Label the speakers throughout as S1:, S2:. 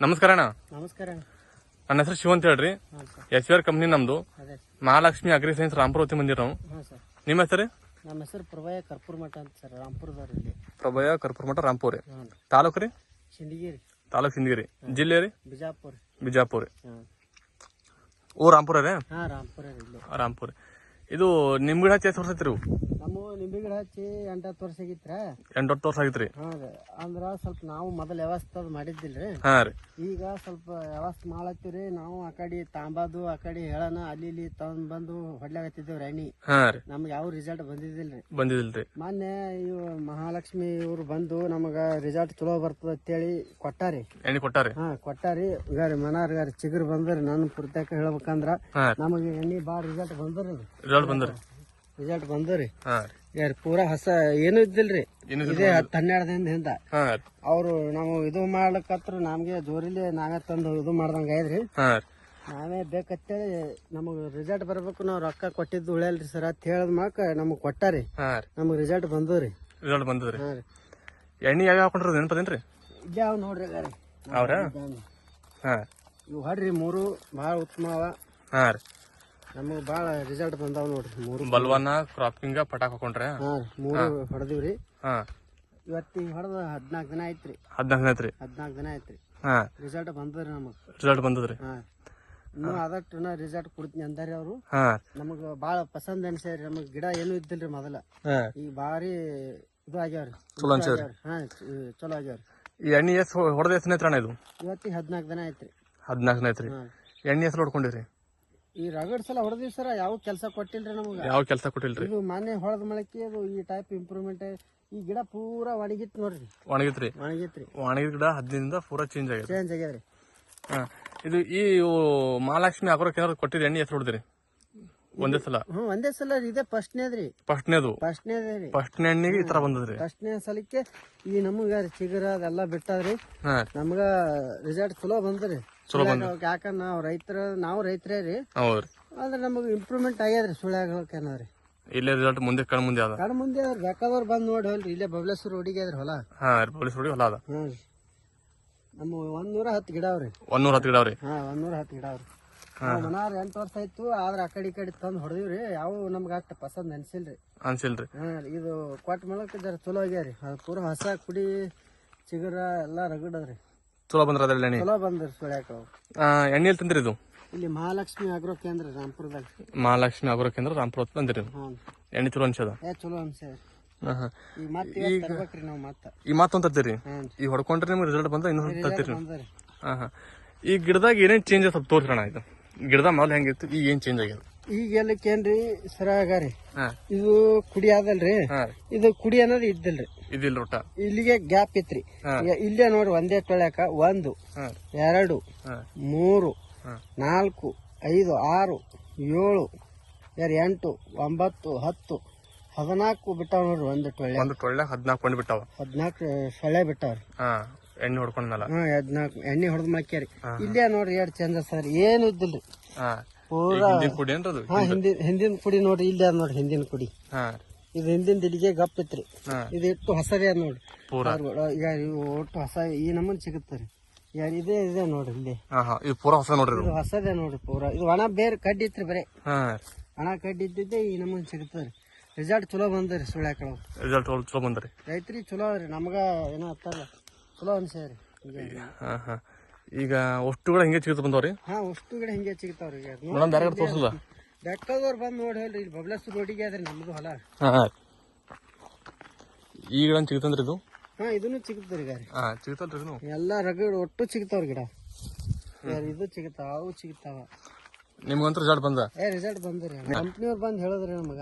S1: ನಮಸ್ಕಾರ ಅಣ್ಣ.
S2: ನಮಸ್ಕಾರ.
S1: ನನ್ನ ಹೆಸರು ಶಿವ ಅಂತ ಹೇಳ್ರಿ. SVR ಕಂಪ್ನಿ ನಮ್ದು. ಮಹಾಲಕ್ಷ್ಮಿ ಅಗ್ರಿ ಸೈನ್ಸ್ ರಾಂಪುರ ಹೊತ್ತಿ ಬಂದಿರ ನಾವು. ನಿಮ್ಮ ಹೆಸರು?
S2: ನಮ್ಮ ಹೆಸರು ಪ್ರಭಯ ಕರ್ಪೂರ್ ಮಠ ಅಂತ ಸರ್, ರಾಂಪುರದವ್ರು. ಇಲ್ಲಿ
S1: ಪ್ರಭಯ ಕರ್ಪೂರ್ ಮಠ ರಾಂಪುರ. ತಾಲೂಕು ರೀ?
S2: ಸಿಂದಗಿರಿ.
S1: ತಾಲೂಕು ಸಿಂದಗಿರಿ. ಜಿಲ್ಲೆ ರೀ? ಬಿಜಾಪುರ. ಓ ರಾಂಪುರ ರೀ?
S2: ರಾಂಪುರ.
S1: ರಾಂಪುರ. ಇದು ನಿಮ್ ಗಿಡ ಹಚ್ಚಿ ಎಷ್ಟು ವರ್ಷ ಐತ್ರಿ?
S2: ನಮ್ಮ ನಿಂಬೆ ಗಿಡ ಹಚ್ಚಿ 8-10 ವರ್ಷ ಆಗಿತ್ರ.
S1: 8-10 ವರ್ಷ ಆಗಿತ್ರಿ.
S2: ಅಂದ್ರ ಸ್ವಲ್ಪ ನಾವು ಮೊದಲ ವ್ಯವಸ್ಥೆ ಮಾಡಿದ್ದಿಲ್ರಿ. ಈಗ ಸ್ವಲ್ಪ ವ್ಯವಸ್ಥೆ ಮಾಡತ್ತೀವ್ರಿ. ನಾವು ಆ ಕಡೆ ತಾಂಬಾದು ಆ ಕಡೆ ಹೇಳನ ಅಲ್ಲಿ ಇಲ್ಲಿ ತಂದ್ ಬಂದು ಹೊಡ್ಲಾಗತ್ತಿದ್ದೇವ್ರಿ ಎಣ್ಣಿ. ನಮ್ಗೆ ಯಾವ ರಿಸಲ್ಟ್ ಬಂದಿದಿಲ್ರಿ. ಮೊನ್ನೆ ಇವ್ ಮಹಾಲಕ್ಷ್ಮಿ ಇವ್ರು ಬಂದು ನಮಗ ರಿಸಲ್ಟ್ ಚಲೋ ಬರ್ತದ ಅಂತೇಳಿ ಕೊಟ್ಟಾರಿ. ಎಣ್ಣೆ ಕೊಟ್ಟಾರಿ. ಈಗ ಮನಾರ್ ಚಿಗುರು ಬಂದ್ರಿ. ನನ್ನ ಪುರ್ತಕ ಹೇಳ್ಬೇಕಂದ್ರ ನಮಗೆ ಎಣ್ಣೆ ಬಾಳ ರಿಸಲ್ಟ್ ಬಂದ್ರಿ. ಯಾರು ಪೂರಾ ಹೊಸ ಏನು ಇದ್ದಿಲ್ರಿ. ಇದೇ 10-12 ದಿನದಿಂದ ಅವ್ರು ನಾವು ಇದು ಮಾಡ್ಲಕತ್ರ ನಮ್ಗೆ ಜೋರಿಲಿ ನಾವೇ ತಂದು ಇದು ಮಾಡ್ದಂಗ ಆಯ್ದ್ರಿ. ನಾವೇ ಬೇಕಂತೇಳಿ ನಮಗ್ ರಿಸಲ್ಟ್ ಬರ್ಬೇಕು, ನಾವ್ ರೊಕ್ಕ ಕೊಟ್ಟಿದ್ದು ಉಳಿಯಲ್ರಿ ಸರ್ ಅಂತ ಹೇಳದ್ ಮಾಕ ನಮಗ್ ಕೊಟ್ಟಾರಿ. ನಮಗ್ ರಿಸಲ್ಟ್ ಬಂದವ್ರಿ.
S1: ಎಣ್ಣೆ ಯಾವ ಹಾಕೊಂಡ್ರಿ ನೆನಪದೇನ್ರಿ?
S2: ಇಲ್ಲೇ ಅವ್ ನೋಡ್ರಿ ಇವ್ ಹೊಡ್ರಿ 3 ಬಹಳ ಉತ್ತಮ ಅವ. ನಮಗ್ ಬಾಳ ರಿಸಲ್ಟ್ ಬಂದಾವ್ ನೋಡ್ರಿ. 3
S1: ಬಲ್ವಾನ ಕ್ರಾಪಿಂಗ್ ಪಟಾಕ್ ಹಾಕೊಂಡ್ರೆ
S2: 3 ಹೊಡೆದಿವ್ರಿ. ಇವತ್ತಿಗೆ ಹೊಡೆದ 14 ದಿನ ಐತ್ರಿ. 14 ದಿನ ಐತ್ರಿ. ರಿಸಲ್ಟ್ ಬಂದ್ರಿ.
S1: ರಿಸಲ್ಟ್ ಬಂದದ್ರಿ.
S2: ಇನ್ನು ಆದಷ್ಟು ರಿಸಲ್ಟ್ ಕೊಡ್ತೀನಿ ಅಂದಾರಿ ಅವ್ರು. ನಮಗ್ ಬಾಳ ಪಸಂದ್ ಅನ್ಸ್ಯಾರಿ. ನಮಗ್ ಗಿಡ ಏನು ಇದ್ದಿಲ್ರಿ ಮೊದಲ. ಈಗ ಬಾರಿ ಇದು ಆಗ್ಯಾವ್ರಿ. ಚಲೋ ಆಗ್ಯಾವ್ರಿ.
S1: ಈ ಎಣ್ಣೆ ಎಷ್ಟು ಹೊಡೆದ ಎಷ್ಟು ಐತ್ರಣ ಇದು?
S2: ಇವತ್ತಿಗೆ 14 ದಿನ ಐತ್ರಿ.
S1: 14 ದಿನ ಐತ್ರಿ. ಎಣ್ಣೆ ಎಷ್ಟು ಹೊಡ್ಕೊಂಡಿರಿ?
S2: ಈ ರಗಡ್ ಸಲ ಹೊಡೆದಿವಿ ಸರ. ಯಾವ ಕೆಲಸ ಕೊಟ್ಟಿಲ್ರಿ ನಮಗ. ಇದು ಮೊನ್ನೆ ಹೊಡೆದ ಮಳಕ್ಕೆ ಅದು ಈ ಟೈಪ್ ಇಂಪ್ರೂವ್ಮೆಂಟ್. ಈ ಗಿಡ ಪೂರಾ ಒಣಗಿತ್ ನೋಡ್ರಿ. ಒಣಗಿತ್ರಿ
S1: ಗಿಡ 10 ದಿನದಿಂದ ಪೂರಾ ಚೇಂಜ್
S2: ಆಗ್ಯಾದ್ರಿ.
S1: ಇದು ಈ ಮಹಾಲಕ್ಷ್ಮಿ ಅಗ್ರೋಕ್ಕೆ ಏನಾದ್ರು ಕೊಟ್ಟಿರಿ ಎಣ್ಣೆ ಎಷ್ಟು ಹೊಡೆದ್ರಿ? ಒಂದೇ ಸಲ?
S2: ಒಂದೇ ಸಲ. ಇದೇ ಫಸ್ಟ್ನೇದ್ರಿ.
S1: ಫಸ್ಟ್ ಎಣ್ಣೆಗೆ ಈ ತರ ಬಂದದ್ರಿ.
S2: ಫಸ್ಟ್ನೇ ಸಲಕ್ಕೆ ಈ ನಮಗ ಚಿಗುರ ಅದೆಲ್ಲ ಬಿಟ್ಟದ್ರಿ. ನಮ್ಗ ರಿಸಲ್ಟ್ ಚಲೋ ಬಂದ್ರಿ. ಯಾಕಂದ್ರ ನಾವು ರೈತರೇ ರೀ. ಅಂದ್ರೆ ನಮಗ್ ಇಂಪ್ರೂವ್ಮೆಂಟ್ ಆಗ್ಯಾದ್ರಿ. ಸುಳ್ಯಾಗ್ರಿ
S1: ಇಲ್ಲೇ ರಿಸಲ್ಟ್ ಮುಂದೆ ಕಣ್ ಮುಂದೆ
S2: ಬೇಕಾದವ್ರು ಬಂದ್ ನೋಡಿ ಹೋಲ್ರಿ. ಇಲ್ಲೇ ಬಬಲೇಶ್ವರ ರೋಡಿಗೆ ಅದ್ರಿ ಹೊಲ.
S1: ಹೊಲ ಅದ.
S2: ನಮ್ಮ 110 ಗಿಡ ಅವ್ರಿ.
S1: 110 ಗಿಡ ಅವ್ರಿ.
S2: 110 ಗಿಡ ಅವ್ರಿ. ಮನಾರ್ 8 ವರ್ಷ ಆಯ್ತು. ಆದ್ರ ಆ ಕಡೆ ತಂದ್ ಹೊಡೆದಿವ್ರಿ. ಯಾವ ನಮ್ಗ ಅಷ್ಟ ಪಸಂದ್ ಅನ್ಸಿಲ್ರಿ. ಇದು ಕೊಟ್ಟ ಮೂಲಕ ಜರ ಚಲೋ ಆಗ್ಯಾರಿ. ಪೂರಾ ಹೊಸ ಕುಡಿ ಚಿಗುರ ಎಲ್ಲಾ ರಗಡದ್ರಿ.
S1: ಚಲೋ ಬಂದ್ರಿ.
S2: ಚಲೋ ಬಂದ್ರಿ. ಸುಳ್ಯಾಕ
S1: ಎಣ್ಣೆ ಎಲ್ಲಿ ತಂದ್ರಿ ಇದು?
S2: ಇಲ್ಲಿ ಮಹಾಲಕ್ಷ್ಮಿ ಅಗ್ರೋ ಕೇಂದ್ರ ರಾಂಪುರದಾಗ.
S1: ಮಹಾಲಕ್ಷ್ಮಿ ಅಗ್ರೋ ಕೇಂದ್ರ ರಾಂಪುರ ಬಂದಿರಿ. ಎಣ್ಣೆ ಚಲೋ ಅನ್ಸದ?
S2: ಚಲೋ ಅನ್ಸದ.
S1: ಈ ಮಾತು ತರ್ತೀರಿ. ಈ ಹೊಡ್ಕೊಂಡ್ರೆ ನಿಮ್ಗೆ ರಿಸಲ್ಟ್ ಬಂದ್ರೆ ಇನ್ನೂ ತರ್ತೀರಿ. ಈ ಗಿಡದಾಗ ಏನೇನ್ ಚೇಂಜ್ ಸ್ವಲ್ಪ ತೋರ್ಸೋಣ. ಇದು ಗಿಡದ ಮೊದಲು ಹೆಂಗಿತ್ತು, ಈಗ ಏನ್ ಚೇಂಜ್ ಆಗ್ಯದ?
S2: ಈಗ ಎಲ್ಲಕ್ಕೇನ್ರಿ ಸರ ಆಗರಿ. ಇದು ಕುಡಿ ಆದಲ್ರಿ. ಇದು ಕುಡಿ ಅನ್ನೋದು ಇದ್ದಿಲ್ರಿ. ಇಲ್ಲಿಗೆ ಗ್ಯಾಪ್ ಇತ್ರಿ. ಇಲ್ಲೇ ನೋಡ್ರಿ ಒಂದೇ ತೊಳ್ಯಾಕ 1 2 3 4 5 6 7 8 9 10 14 ಬಿಟ್ಟಾವ ನೋಡ್ರಿ. ಒಂದು ಟೊಳ್ಳೆ
S1: 14 ಬಿಟ್ಟಾವ.
S2: 14 ಸೊಳ್ಳೆ ಬಿಟ್ಟಾವ್ರಿ.
S1: ಎಣ್ಣೆ ಹೊಡ್ಕೊಂಡ್ಮೇಲೆ
S2: 14 ಎಣ್ಣೆ ಹೊಡೆದ್ ಮಕ್ಯಾರಿ. ಇಲ್ಲೇ ನೋಡ್ರಿ ಎರಡು ಚೇಂಜಸ್ ಅದ್ರಿ. ಏನು ಇದ್ದಿಲ್ರಿ. ಪೂರಾ ಹಿಂದಿನ ಕುಡಿ ನೋಡ್ರಿ. ಇಲ್ಲಿ ಅದ್ ನೋಡ್ರಿ ಹಿಂದಿನ ಕುಡಿ. ಇದು ಹಿಂದಿನ ಇಲ್ಲಿಗೆ ಗಪ್ ಇತ್ರಿ. ಇದು ಇಟ್ಟು ಹೊಸದೇ ಅದ್ ನೋಡ್ರಿ. ಈಗ ಒಟ್ಟು ಹೊಸ ಈ ನಮೂನಿ ಸಿಗುತ್ತಾರೆ. ಇದೇ ನೋಡ್ರಿ. ಇಲ್ಲಿ ಇದು ಹೊಸದೇ ನೋಡ್ರಿ. ಪೂರಾ ಇದು ಒಣ ಬೇರೆ ಕಡ್ಡಿ ಇತ್ರಿ. ಬರೇ ಒಣ ಕಡ್ಡಿ ಇದ್ದಿದ್ದೆ ಈ ನಮೂನಿ ಸಿಗುತ್ತದ್ರಿ. ರಿಸಲ್ಟ್ ಚಲೋ ಬಂದ್ರಿ. ಸುಳ್ಯಾಕಳ ರೈತ್ರಿ ಚಲೋ ಅವ್ರಿ. ನಮಗ ಏನೋ ಹತ್ತಾರ ಚಲೋ ಅನ್ಸ್ಯಾರಿ.
S1: ಈಗ ಅಷ್ಟು ಗಿಡ ಹಿಂಗೆ ಸಿಗುತ್ತ ಬಂದವ್ರಿ.
S2: ಅಷ್ಟು ಗಿಡ ಹಿಂಗೆ ಸಿಗ್ತಾವ್ರಿ. ಬೇಕಾದವ್ರು ಬಂದ್ ನೋಡಿ ಹೇಳ್ರಿ. ಇಲ್ಲಿ ಬಬಲೇಶ್ವರ ರೋಡಿಗೆ ಅದ್ರಿ ನಮ್ದು ಹೊಲ.
S1: ಈ ಗಿಡ ಸಿಗುತ್ತಂದ್ರಿ ಇದು?
S2: ಇದನ್ನು ಸಿಗುತ್ತರಿ. ಎಲ್ಲಾ ರಗಡ್ ಒಟ್ಟು ಸಿಗ್ತಾವ್ರಿ ಗಿಡ. ಇದು ಸಿಗುತ್ತಾವ, ಅವು ಸಿಗುತ್ತಾವ.
S1: ನಿಮ್ಗಂತೂ ರಿಸಲ್ಟ್ ಬಂದ?
S2: ರಿಸಲ್ಟ್ ಬಂದ್ರಿ. ಕಂಪ್ನಿಯವ್ರು ಬಂದ್ ಹೇಳಿದ್ರಿ ನಮಗ.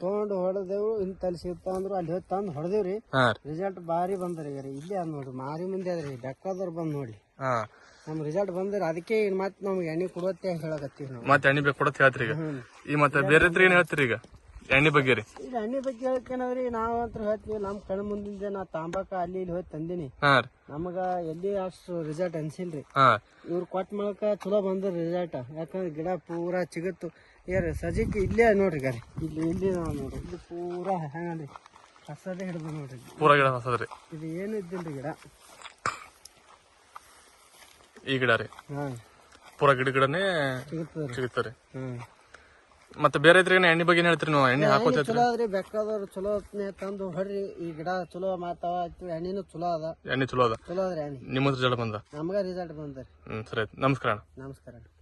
S1: ತಗೊಂಡು
S2: ಹೊಡೆದೇವು. ಇಂತಲ್ಲಿ ಸಿಗ್ತಾವ ಅಂದ್ರು ಅಲ್ಲಿ ಹೋಗಿ ತಂದ್ ಹೊಡೆದೇವ್ರಿ. ರಿಸಲ್ಟ್ ಬಾರಿ ಬಂದ್ರಿ. ಇಲ್ಲಿ ಅದ್ ನೋಡ್ರಿ ಮಾರಿ ಮುಂದೆ ಅದ್ರಿ. ಬೇಕಾದವ್ರು ಬಂದ್ ನೋಡಿ ನಮ್ ರಿಸಲ್ಟ್ ಬಂದ್ರಿ. ಅದಕ್ಕೆ ಮತ್ ನಮ್ಗೆ ಎಣ್ಣೆ ಕೊಡತ್ತೆ ಹೇಳಕತ್ತೀವಿ ನಾವು.
S1: ಮತ್ತೆ ಎಣ್ಣೆ ಬೇಕು ಕೊಡತ್ತೆ ಹೇಳ್ತೀರಿ ಈಗ. ಈ ಮತ್ತೆ ಬೇರೆ ಏನ್ ಹೇಳ್ತೀರಿ ಈಗ ಎಣ್ಣೆ ಬಗ್ಗೆ ರೀ?
S2: ಈಗ ಎಣ್ಣೆ ಬಗ್ಗೆ ಹೇಳ್ತೇನವ್ರಿ. ನಾವಂತ್ರ ಹೇಳ್ತೀವಿ. ನಮ್ ಕಣ್ ಮುಂದಿಂದ ನಾ ತಾಂಬಾಕ ಅಲ್ಲಿ ಇಲ್ಲಿ ಹೋಗಿ ತಂದಿನಿ. ನಮಗ ಎಲ್ಲಿ ಅಷ್ಟು ರಿಸಲ್ಟ್ ಅನ್ಸಿಲ್ರಿ. ಇವ್ರು ಕೊಟ್ಟ ಮೂಲಕ ಚಲೋ ಬಂದ್ರಿ ರಿಸಲ್ಟ್. ಯಾಕಂದ್ರೆ ಗಿಡ ಪೂರಾ ಚಿಗತ್ತು. ಸಜ್ಜಿಗೆ ಇಲ್ಲೇ ನೋಡ್ರಿ ಗಾರಿ. ಇಲ್ಲಿ ನೋಡ್ರಿ. ಇಲ್ಲಿ ಪೂರಾ ಹೆಂಗಂದ್ರಿ ಹೊಸದೇ ಹಿಡಿದು ನೋಡ್ರಿ.
S1: ಪೂರಾ ಗಿಡ ಹೊಸದ್ರಿ.
S2: ಇದು ಏನು ಇದ್ದಿಲ್ರಿ ಗಿಡ.
S1: ಈ ಗಿಡ ರೀ
S2: ಹಾ
S1: ಪೂರಾ ಗಿಡನೇ
S2: ಸಿಗುತ್ತದ್ರಿ
S1: ಸಿಗುತ್ತಾರೆ.
S2: ಹ್ಮ್
S1: ಮತ್ತೆ ಬೇರೆ ರೈತರಿಗೆ ಎಣ್ಣೆ ಬಗ್ಗೆ ಏನ್ ಹೇಳ್ತೀರಿ ನೀವು? ಎಣ್ಣೆ ಹಾಕೋತೈತ್ರಿ?
S2: ಚಲೋ ಅದ್ರಿ, ಬೇಕಾದವ್ರು ಚಲೋ ಹೊತ್ನೆ ತಂದು ಹೊಡ್ರಿ, ಈ ಗಿಡ ಚಲೋ ಮಾತಾವ ಎಣ್ಣಿನೂ ಚಲೋ ಅದ,
S1: ಎಣ್ಣೆ ಚಲೋ ಅದ.
S2: ಚಲೋ ಅದ್ರಿ ಎಣ್ಣೆ.
S1: ನಿಮ್ಮ ರಿಸಲ್ಟ್ ಬಂದ?
S2: ನಮ್ಗ ರಿಸಲ್ಟ್ ಬಂದ್ರಿ.
S1: ಸರಿ, ನಮಸ್ಕಾರ.
S2: ನಮಸ್ಕಾರ.